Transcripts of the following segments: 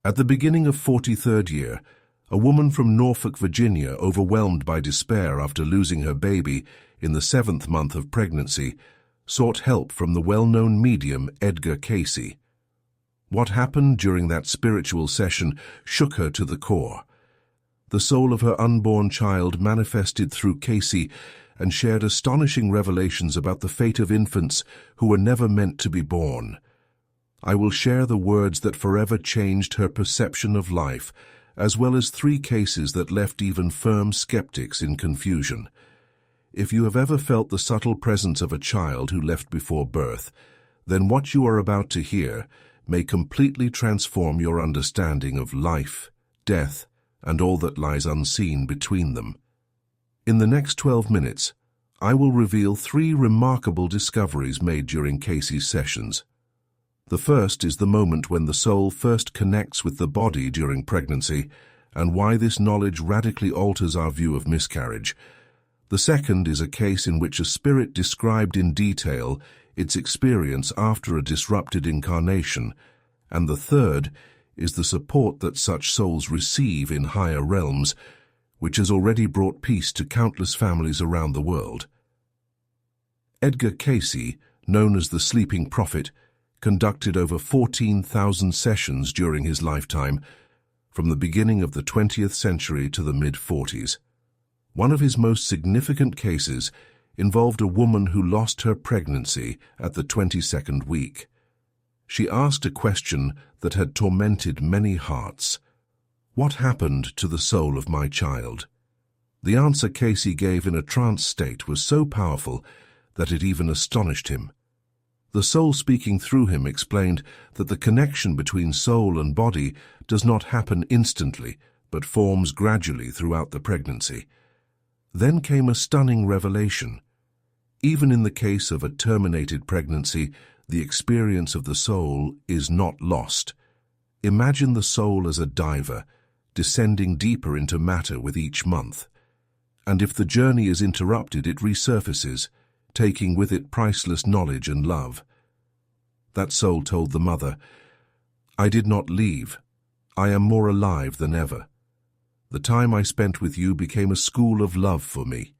At the beginning of 43rd year, a woman from Norfolk, Virginia, overwhelmed by despair after losing her baby in the 7th month of pregnancy, sought help from the well-known medium Edgar Cayce. What happened during that spiritual session shook her to the core. The soul of her unborn child manifested through Cayce and shared astonishing revelations about the fate of infants who were never meant to be born. I will share the words that forever changed her perception of life, as well as 3 cases that left even firm skeptics in confusion. If you have ever felt the subtle presence of a child who left before birth, then what you are about to hear may completely transform your understanding of life, death, and all that lies unseen between them. In the next 12 minutes, I will reveal 3 remarkable discoveries made during Cayce's sessions. The first is the moment when the soul first connects with the body during pregnancy, and why this knowledge radically alters our view of miscarriage. The second is a case in which a spirit described in detail its experience after a disrupted incarnation, and the third is the support that such souls receive in higher realms, which has already brought peace to countless families around the world. Edgar Cayce, known as the Sleeping Prophet, conducted over 14,000 sessions during his lifetime, from the beginning of the 20th century to the mid-40s. One of his most significant cases involved a woman who lost her pregnancy at the 22nd week. She asked a question that had tormented many hearts. What happened to the soul of my child? The answer Cayce gave in a trance state was so powerful that it even astonished him. The soul speaking through him explained that the connection between soul and body does not happen instantly, but forms gradually throughout the pregnancy. Then came a stunning revelation. Even in the case of a terminated pregnancy, the experience of the soul is not lost. Imagine the soul as a diver, descending deeper into matter with each month. And if the journey is interrupted, it resurfaces, taking with it priceless knowledge and love. That soul told the mother, "I did not leave. I am more alive than ever. The time I spent with you became a school of love for me.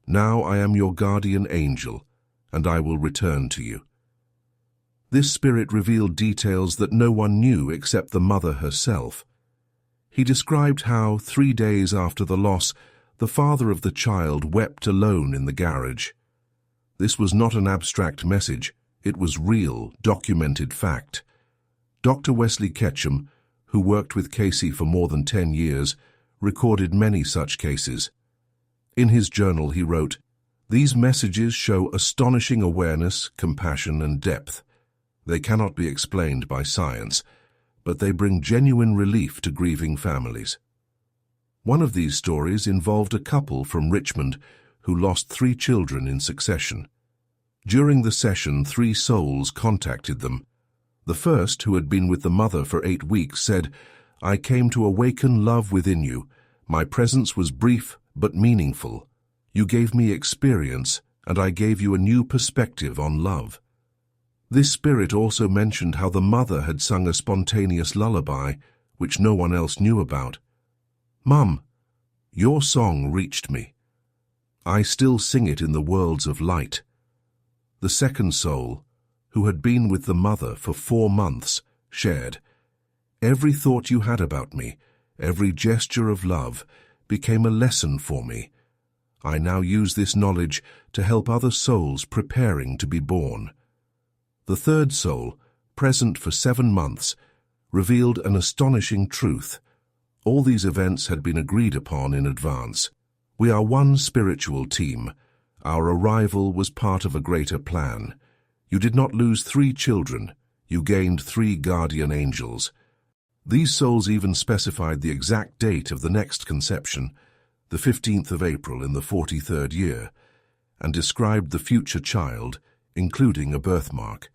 Now I am your guardian angel, and I will return to you." This spirit revealed details that no one knew except the mother herself. He described how, 3 days after the loss, the father of the child wept alone in the garage. This was not an abstract message, it was real, documented fact. Dr. Wesley Ketchum, who worked with Cayce for more than 10 years, recorded many such cases. In his journal he wrote, "These messages show astonishing awareness, compassion, and depth. They cannot be explained by science, but they bring genuine relief to grieving families." One of these stories involved a couple from Richmond who lost 3 children in succession. During the session, 3 souls contacted them. The first, who had been with the mother for 8 weeks, said, "I came to awaken love within you. My presence was brief but meaningful. You gave me experience, and I gave you a new perspective on love." This spirit also mentioned how the mother had sung a spontaneous lullaby, which no one else knew about. "Mum, your song reached me. I still sing it in the worlds of light." The second soul, who had been with the mother for 4 months, shared, "Every thought you had about me, every gesture of love, became a lesson for me. I now use this knowledge to help other souls preparing to be born." The third soul, present for 7 months, revealed an astonishing truth. All these events had been agreed upon in advance. We are one spiritual team. Our arrival was part of a greater plan. You did not lose 3 children. You gained 3 guardian angels. These souls even specified the exact date of the next conception, the 15th of April in the 43rd year, and described the future child, including a birthmark.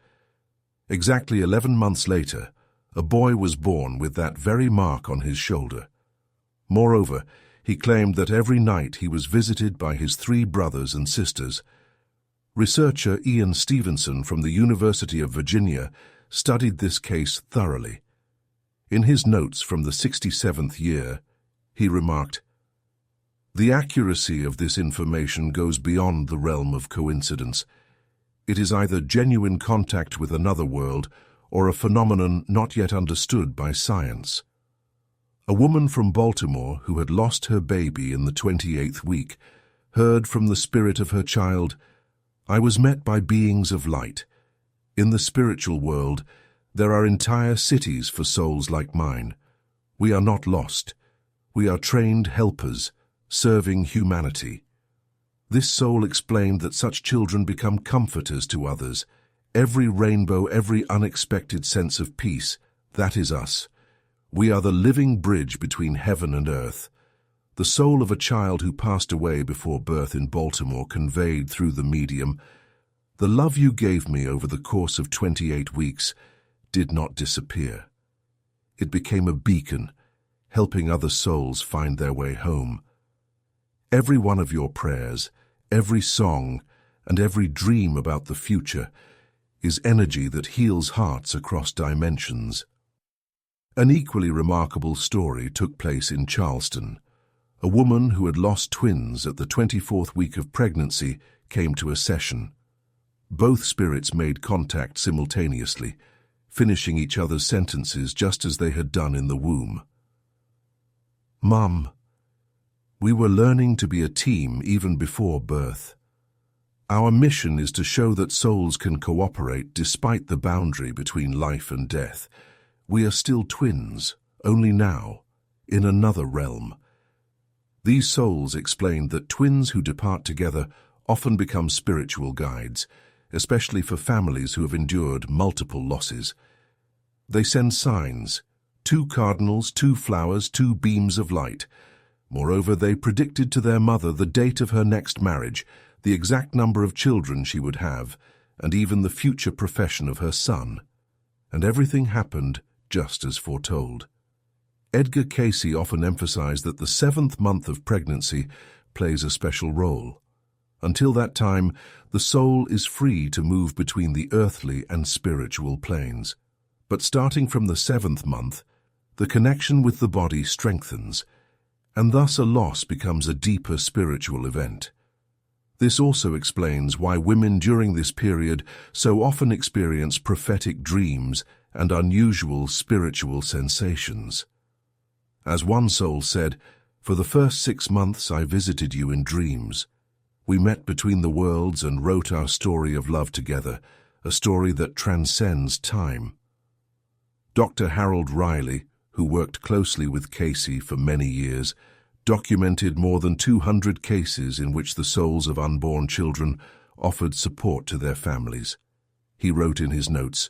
Exactly 11 months later, a boy was born with that very mark on his shoulder. Moreover, he claimed that every night he was visited by his 3 brothers and sisters. Researcher Ian Stevenson from the University of Virginia studied this case thoroughly. In his notes from the 67th year, he remarked, "The accuracy of this information goes beyond the realm of coincidence. It is either genuine contact with another world or a phenomenon not yet understood by science." A woman from Baltimore who had lost her baby in the 28th week heard from the spirit of her child, "I was met by beings of light. In the spiritual world, there are entire cities for souls like mine. We are not lost. We are trained helpers, serving humanity." This soul explained that such children become comforters to others. Every rainbow, every unexpected sense of peace, that is us. We are the living bridge between heaven and earth. The soul of a child who passed away before birth in Baltimore conveyed through the medium, "The love you gave me over the course of 28 weeks did not disappear. It became a beacon, helping other souls find their way home. Every one of your prayers, every song, and every dream about the future is energy that heals hearts across dimensions." An equally remarkable story took place in Charleston. A woman who had lost twins at the 24th week of pregnancy came to a session. Both spirits made contact simultaneously, finishing each other's sentences just as they had done in the womb. "Mum, we were learning to be a team even before birth. Our mission is to show that souls can cooperate despite the boundary between life and death. We are still twins, only now, in another realm." These souls explained that twins who depart together often become spiritual guides, especially for families who have endured multiple losses. They send signs, 2 cardinals, 2 flowers, 2 beams of light. Moreover, they predicted to their mother the date of her next marriage, the exact number of children she would have, and even the future profession of her son. And everything happened just as foretold. Edgar Cayce often emphasized that the 7th month of pregnancy plays a special role. Until that time, the soul is free to move between the earthly and spiritual planes. But starting from the 7th month, the connection with the body strengthens, and thus a loss becomes a deeper spiritual event. This also explains why women during this period so often experience prophetic dreams and unusual spiritual sensations. As one soul said, "For the first 6 months I visited you in dreams. We met between the worlds and wrote our story of love together, a story that transcends time." Dr. Harold Riley, who worked closely with Cayce for many years, documented more than 200 cases in which the souls of unborn children offered support to their families. He wrote in his notes,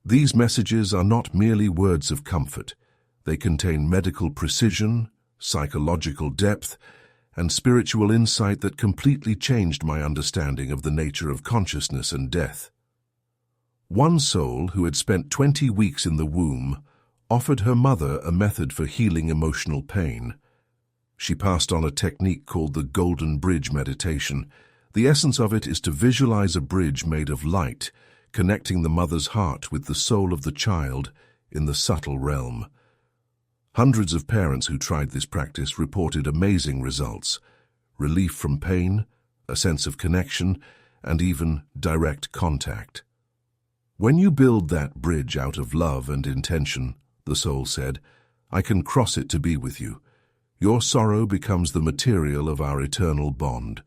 "These messages are not merely words of comfort. They contain medical precision, psychological depth, and spiritual insight that completely changed my understanding of the nature of consciousness and death." One soul who had spent 20 weeks in the womb offered her mother a method for healing emotional pain. She passed on a technique called the Golden Bridge meditation. The essence of it is to visualize a bridge made of light, connecting the mother's heart with the soul of the child in the subtle realm. Hundreds of parents who tried this practice reported amazing results: relief from pain, a sense of connection, and even direct contact. "When you build that bridge out of love and intention," the soul said, "I can cross it to be with you. Your sorrow becomes the material of our eternal bond."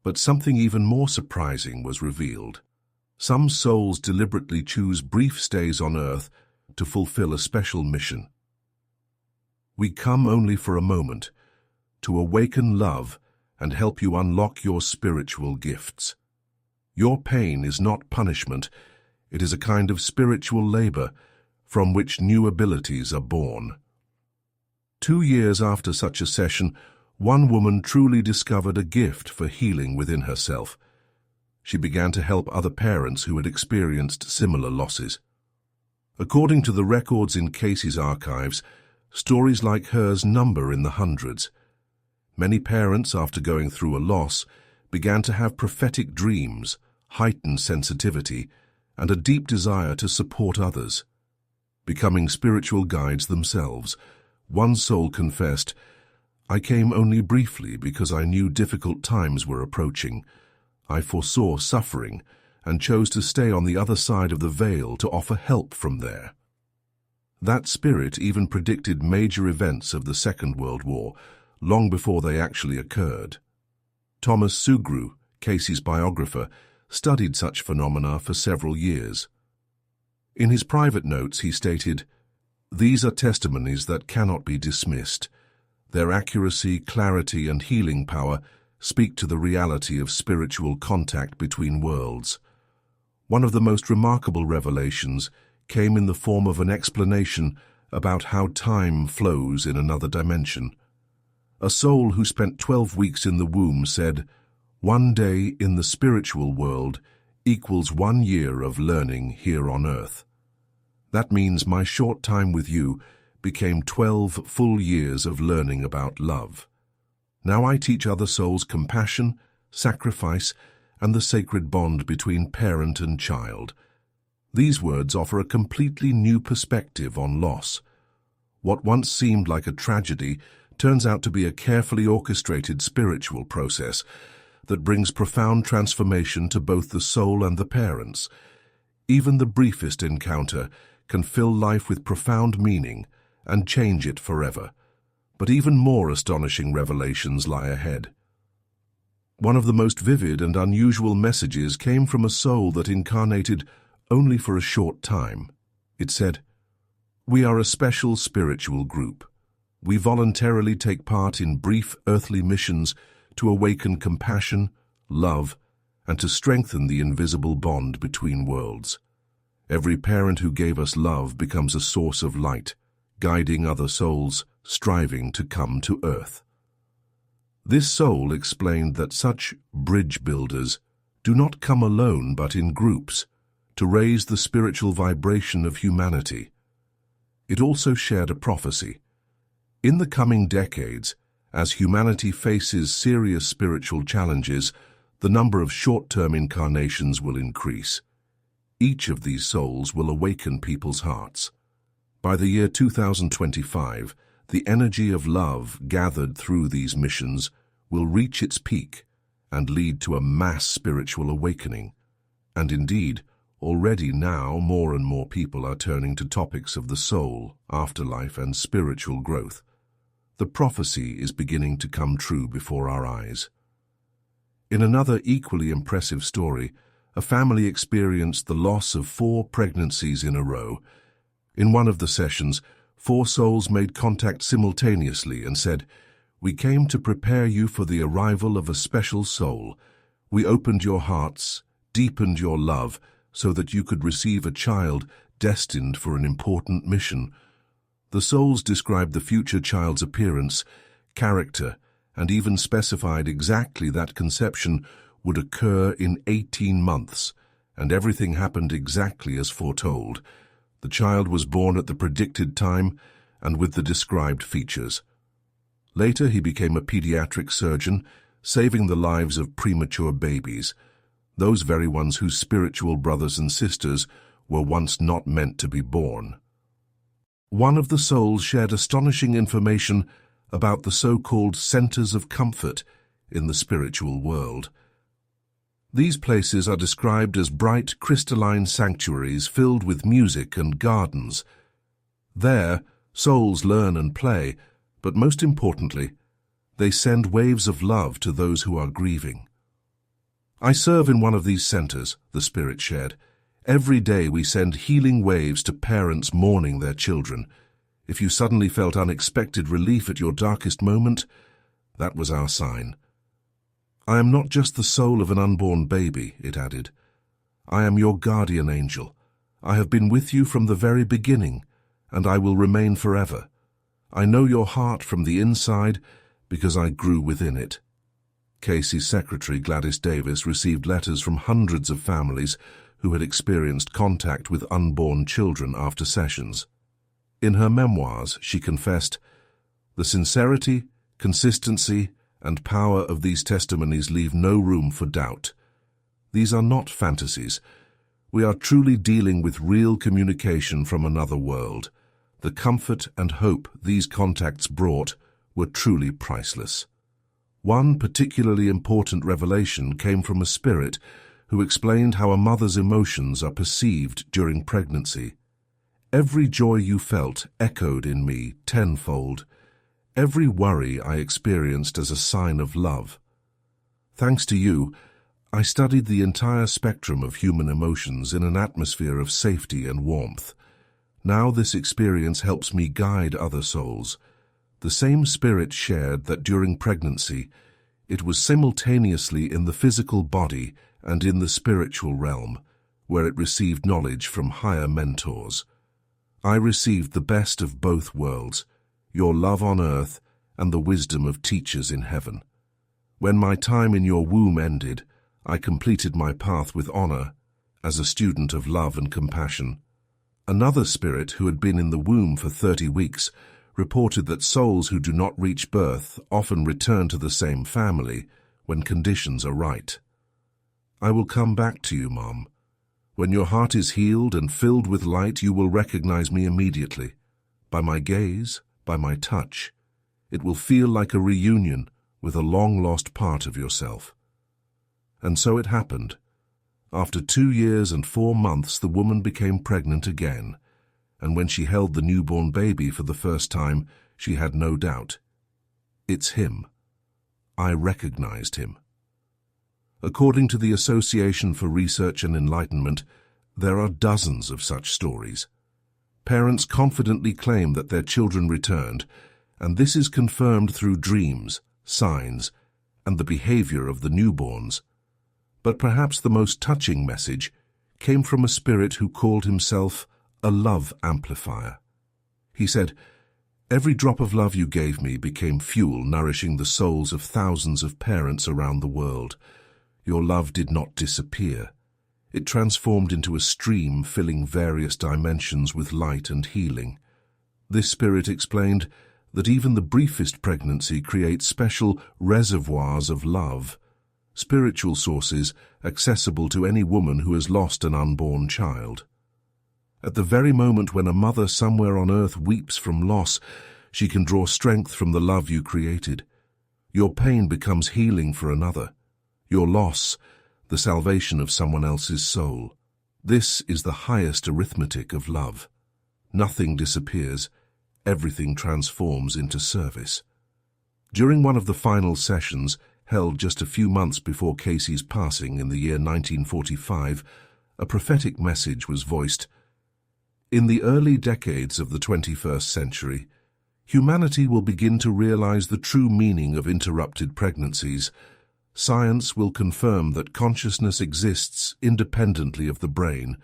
But something even more surprising was revealed. Some souls deliberately choose brief stays on earth to fulfill a special mission. "We come only for a moment, to awaken love and help you unlock your spiritual gifts. Your pain is not punishment, it is a kind of spiritual labor from which new abilities are born." 2 years after such a session, one woman truly discovered a gift for healing within herself. She began to help other parents who had experienced similar losses. According to the records in Cayce's archives, stories like hers number in the hundreds. Many parents, after going through a loss, began to have prophetic dreams, heightened sensitivity, and a deep desire to support others. becoming spiritual guides themselves. One soul confessed, "I came only briefly because I knew difficult times were approaching. I foresaw suffering and chose to stay on the other side of the veil to offer help from there." That spirit even predicted major events of the Second World War, long before they actually occurred. Thomas Sugru, Cayce's biographer, studied such phenomena for several years. In his private notes he stated, "These are testimonies that cannot be dismissed. Their accuracy, clarity, and healing power speak to the reality of spiritual contact between worlds. One of the most remarkable revelations came in the form of an explanation about how time flows in another dimension. A soul who spent 12 weeks in the womb said, 'One day in the spiritual world equals 1 year of learning here on earth. That means my short time with you became 12 full years of learning about love. Now I teach other souls compassion, sacrifice, and the sacred bond between parent and child.' These words offer a completely new perspective on loss. What once seemed like a tragedy turns out to be a carefully orchestrated spiritual process that brings profound transformation to both the soul and the parents. Even the briefest encounter can fill life with profound meaning and change it forever. But even more astonishing revelations lie ahead. One of the most vivid and unusual messages came from a soul that incarnated only for a short time. It said, "We are a special spiritual group. We voluntarily take part in brief earthly missions to awaken compassion, love, and to strengthen the invisible bond between worlds. Every parent who gave us love becomes a source of light, guiding other souls striving to come to earth." This soul explained that such bridge builders do not come alone but in groups, to raise the spiritual vibration of humanity. It also shared a prophecy. In the coming decades, as humanity faces serious spiritual challenges, the number of short-term incarnations will increase. Each of these souls will awaken people's hearts. By the year 2025, the energy of love gathered through these missions will reach its peak and lead to a mass spiritual awakening. And indeed, already now more and more people are turning to topics of the soul, afterlife, and spiritual growth. The prophecy is beginning to come true before our eyes. In another equally impressive story, a family experienced the loss of 4 pregnancies in a row. In one of the sessions, 4 souls made contact simultaneously and said, "We came to prepare you for the arrival of a special soul. We opened your hearts, deepened your love, so that you could receive a child destined for an important mission." The souls described the future child's appearance, character, and even specified exactly that conception would occur in 18 months, and everything happened exactly as foretold. The child was born at the predicted time and with the described features. Later he became a pediatric surgeon, saving the lives of premature babies, those very ones whose spiritual brothers and sisters were once not meant to be born. One of the souls shared astonishing information about the so-called centers of comfort in the spiritual world. These places are described as bright, crystalline sanctuaries filled with music and gardens. There, souls learn and play, but most importantly, they send waves of love to those who are grieving. "I serve in one of these centers," the spirit shared. "Every day we send healing waves to parents mourning their children. If you suddenly felt unexpected relief at your darkest moment, that was our sign. I am not just the soul of an unborn baby," it added. "I am your guardian angel. I have been with you from the very beginning, and I will remain forever. I know your heart from the inside because I grew within it." Cayce's secretary, Gladys Davis, received letters from hundreds of families who had experienced contact with unborn children after sessions. In her memoirs, she confessed, "The sincerity, consistency, and power of these testimonies leave no room for doubt. These are not fantasies. We are truly dealing with real communication from another world. The comfort and hope these contacts brought were truly priceless. One particularly important revelation came from a spirit who explained how a mother's emotions are perceived during pregnancy. Every joy you felt echoed in me tenfold. Every worry I experienced as a sign of love. Thanks to you, I studied the entire spectrum of human emotions in an atmosphere of safety and warmth. Now this experience helps me guide other souls. The same spirit shared that during pregnancy, it was simultaneously in the physical body and in the spiritual realm, where it received knowledge from higher mentors. I received the best of both worlds, your love on earth and the wisdom of teachers in heaven. When my time in your womb ended, I completed my path with honor as a student of love and compassion. Another spirit who had been in the womb for 30 weeks reported that souls who do not reach birth often return to the same family when conditions are right. I will come back to you, Mom. When your heart is healed and filled with light, you will recognize me immediately. By my gaze, by my touch, it will feel like a reunion with a long-lost part of yourself. And so it happened. After 2 years and 4 months, the woman became pregnant again, and when she held the newborn baby for the first time, she had no doubt. It's him. I recognized him. According to the Association for Research and Enlightenment, there are dozens of such stories. Parents confidently claim that their children returned, and this is confirmed through dreams, signs, and the behavior of the newborns. But perhaps the most touching message came from a spirit who called himself a love amplifier. He said, "Every drop of love you gave me became fuel nourishing the souls of thousands of parents around the world. Your love did not disappear. It transformed into a stream filling various dimensions with light and healing." This spirit explained that even the briefest pregnancy creates special reservoirs of love, spiritual sources accessible to any woman who has lost an unborn child. At the very moment when a mother somewhere on earth weeps from loss, she can draw strength from the love you created. Your pain becomes healing for another. Your loss, the salvation of someone else's soul. This is the highest arithmetic of love. Nothing disappears. Everything transforms into service. During one of the final sessions, held just a few months before Cayce's passing in the year 1945, a prophetic message was voiced. In the early decades of the 21st century, humanity will begin to realize the true meaning of interrupted pregnancies. Science will confirm that consciousness exists independently of the brain,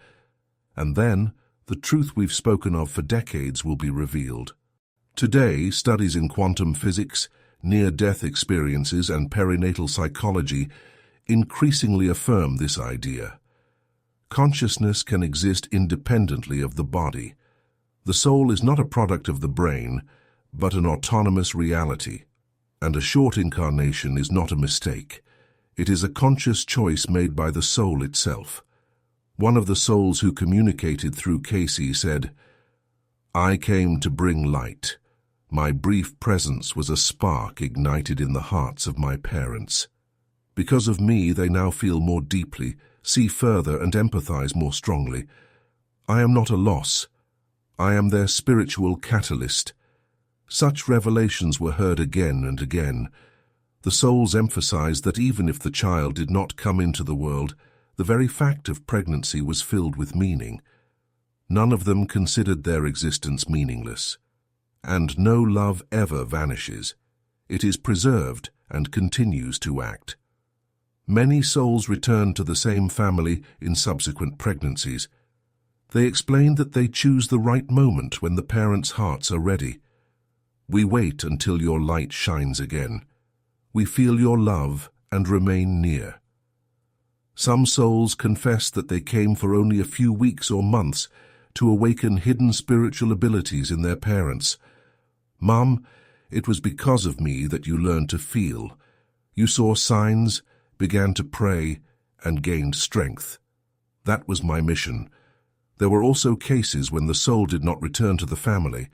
and then the truth we've spoken of for decades will be revealed. Today, studies in quantum physics, near-death experiences, and perinatal psychology increasingly affirm this idea. Consciousness can exist independently of the body. The soul is not a product of the brain, but an autonomous reality. And a short incarnation is not a mistake. It is a conscious choice made by the soul itself. One of the souls who communicated through Cayce said, "I came to bring light. My brief presence was a spark ignited in the hearts of my parents. Because of me, they now feel more deeply, see further, and empathize more strongly. I am not a loss. I am their spiritual catalyst." Such revelations were heard again and again. The souls emphasized that even if the child did not come into the world, the very fact of pregnancy was filled with meaning. None of them considered their existence meaningless. And no love ever vanishes. It is preserved and continues to act. Many souls return to the same family in subsequent pregnancies. They explained that they choose the right moment when the parents' hearts are ready. We wait until your light shines again. We feel your love and remain near. Some souls confess that they came for only a few weeks or months to awaken hidden spiritual abilities in their parents. "Mom, it was because of me that you learned to feel. You saw signs, began to pray, and gained strength." That was my mission. There were also cases when the soul did not return to the family,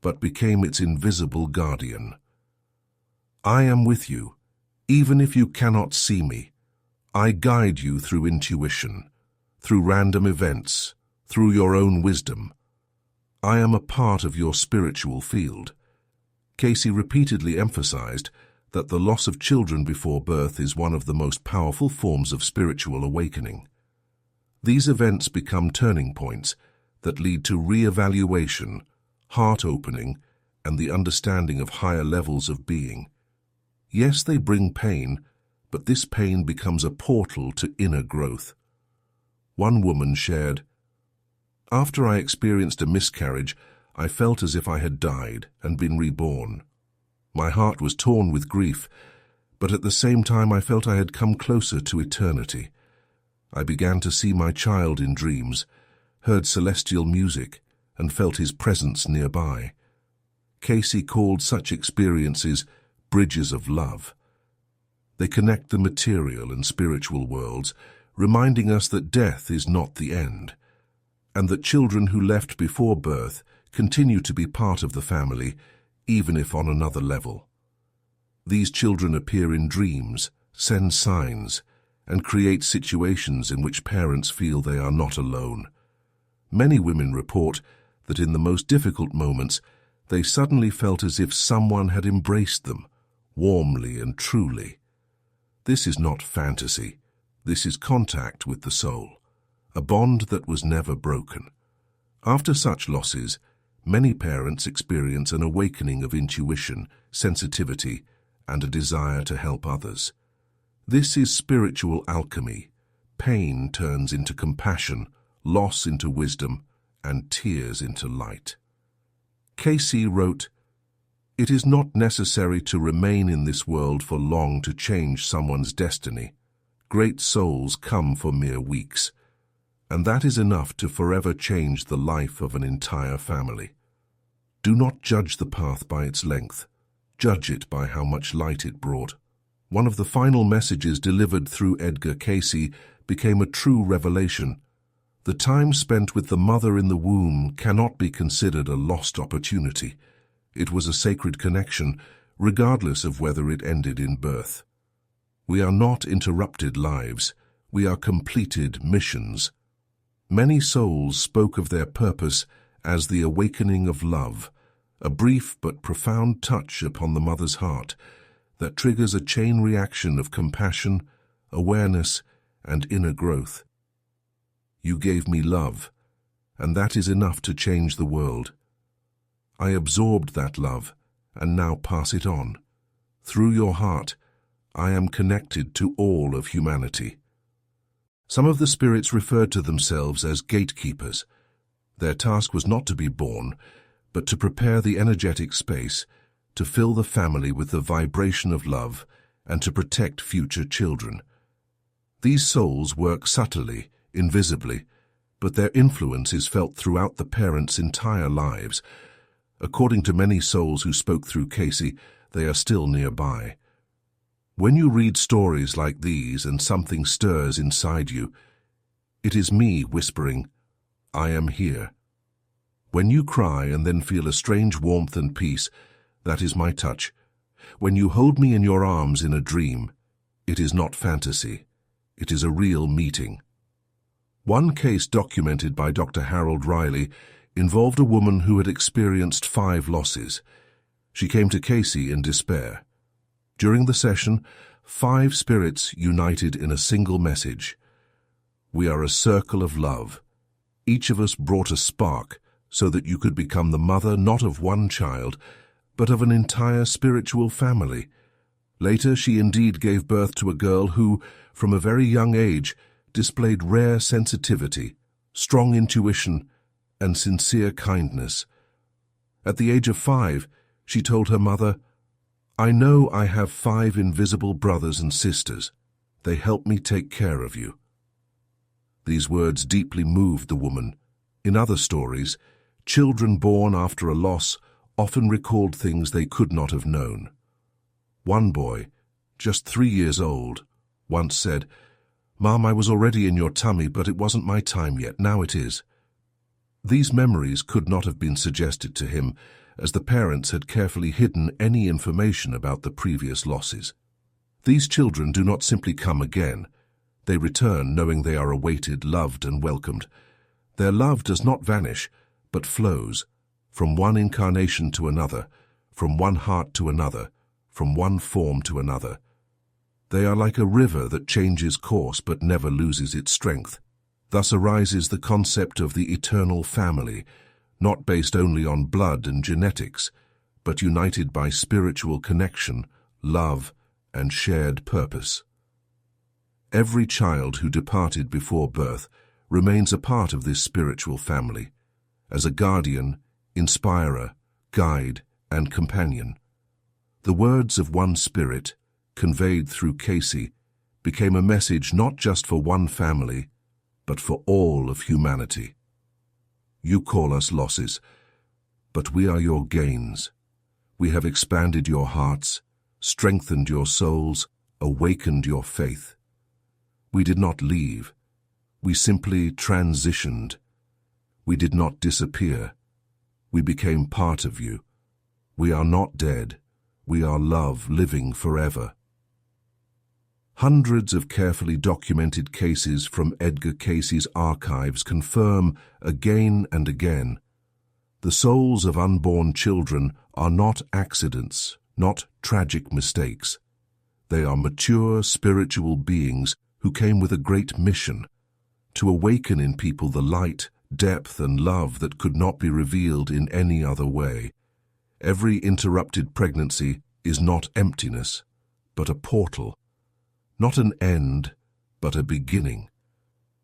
but became its invisible guardian. I am with you, even if you cannot see me. I guide you through intuition, through random events, through your own wisdom. I am a part of your spiritual field. Cayce repeatedly emphasized that the loss of children before birth is one of the most powerful forms of spiritual awakening. These events become turning points that lead to re-evaluation, heart-opening, and the understanding of higher levels of being. Yes, they bring pain, but this pain becomes a portal to inner growth. One woman shared, "After I experienced a miscarriage, I felt as if I had died and been reborn. My heart was torn with grief, but at the same time I felt I had come closer to eternity. I began to see my child in dreams, heard celestial music, and felt his presence nearby." Cayce called such experiences bridges of love. They connect the material and spiritual worlds, reminding us that death is not the end, and that children who left before birth continue to be part of the family, even if on another level. These children appear in dreams, send signs, and create situations in which parents feel they are not alone. Many women report that in the most difficult moments, they suddenly felt as if someone had embraced them, warmly and truly. This is not fantasy. This is contact with the soul, a bond that was never broken. After such losses, many parents experience an awakening of intuition, sensitivity, and a desire to help others. This is spiritual alchemy. Pain turns into compassion, loss into wisdom, and tears into light. Cayce wrote, "It is not necessary to remain in this world for long to change someone's destiny. Great souls come for mere weeks, and that is enough to forever change the life of an entire family. Do not judge the path by its length. Judge it by how much light it brought." One of the final messages delivered through Edgar Cayce became a true revelation. The time spent with the mother in the womb cannot be considered a lost opportunity. It was a sacred connection, regardless of whether it ended in birth. We are not interrupted lives. We are completed missions. Many souls spoke of their purpose as the awakening of love, a brief but profound touch upon the mother's heart that triggers a chain reaction of compassion, awareness, and inner growth. You gave me love, and that is enough to change the world. I absorbed that love and now pass it on. Through your heart, I am connected to all of humanity. Some of the spirits referred to themselves as gatekeepers. Their task was not to be born, but to prepare the energetic space, to fill the family with the vibration of love, and to protect future children. These souls work subtly, invisibly, but their influence is felt throughout the parents' entire lives. According to many souls who spoke through Cayce, they are still nearby. When you read stories like these and something stirs inside you, it is me whispering, "I am here." When you cry and then feel a strange warmth and peace, that is my touch. When you hold me in your arms in a dream, it is not fantasy. It is a real meeting. One case documented by Dr. Harold Riley involved a woman who had experienced 5 losses. She came to Cayce in despair. During the session, 5 spirits united in a single message. We are a circle of love. Each of us brought a spark so that you could become the mother not of one child, but of an entire spiritual family. Later, she indeed gave birth to a girl who, from a very young age, displayed rare sensitivity, strong intuition, and sincere kindness. At the age of 5, she told her mother, "I know I have 5 invisible brothers and sisters. They help me take care of you." These words deeply moved the woman. In other stories, children born after a loss often recalled things they could not have known. One boy, just 3 years old, once said, Mom, I was already in your tummy, but it wasn't my time yet. Now it is. These memories could not have been suggested to him, as the parents had carefully hidden any information about the previous losses. These children do not simply come again. They return knowing they are awaited, loved, and welcomed. Their love does not vanish, but flows, from one incarnation to another, from one heart to another, from one form to another. They are like a river that changes course but never loses its strength. Thus arises the concept of the eternal family, not based only on blood and genetics, but united by spiritual connection, love, and shared purpose. Every child who departed before birth remains a part of this spiritual family, as a guardian, inspirer, guide, and companion. The words of one spirit, conveyed through Cayce, became a message not just for one family, but for all of humanity. You call us losses, but we are your gains. We have expanded your hearts, strengthened your souls, awakened your faith. We did not leave. We simply transitioned. We did not disappear. We became part of you. We are not dead. We are love living forever. Hundreds of carefully documented cases from Edgar Cayce's archives confirm again and again the souls of unborn children are not accidents, not tragic mistakes. They are mature spiritual beings who came with a great mission, to awaken in people the light, depth, and love that could not be revealed in any other way. Every interrupted pregnancy is not emptiness, but a portal. Not an end, but a beginning.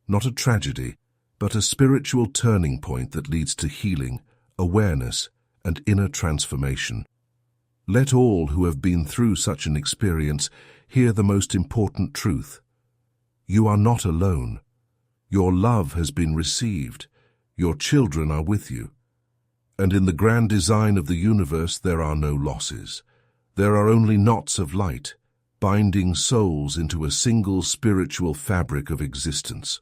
Not a tragedy, but a spiritual turning point that leads to healing, awareness, and inner transformation. Let all who have been through such an experience hear the most important truth. You are not alone. Your love has been received. Your children are with you. And in the grand design of the universe there are no losses. There are only knots of light, binding souls into a single spiritual fabric of existence.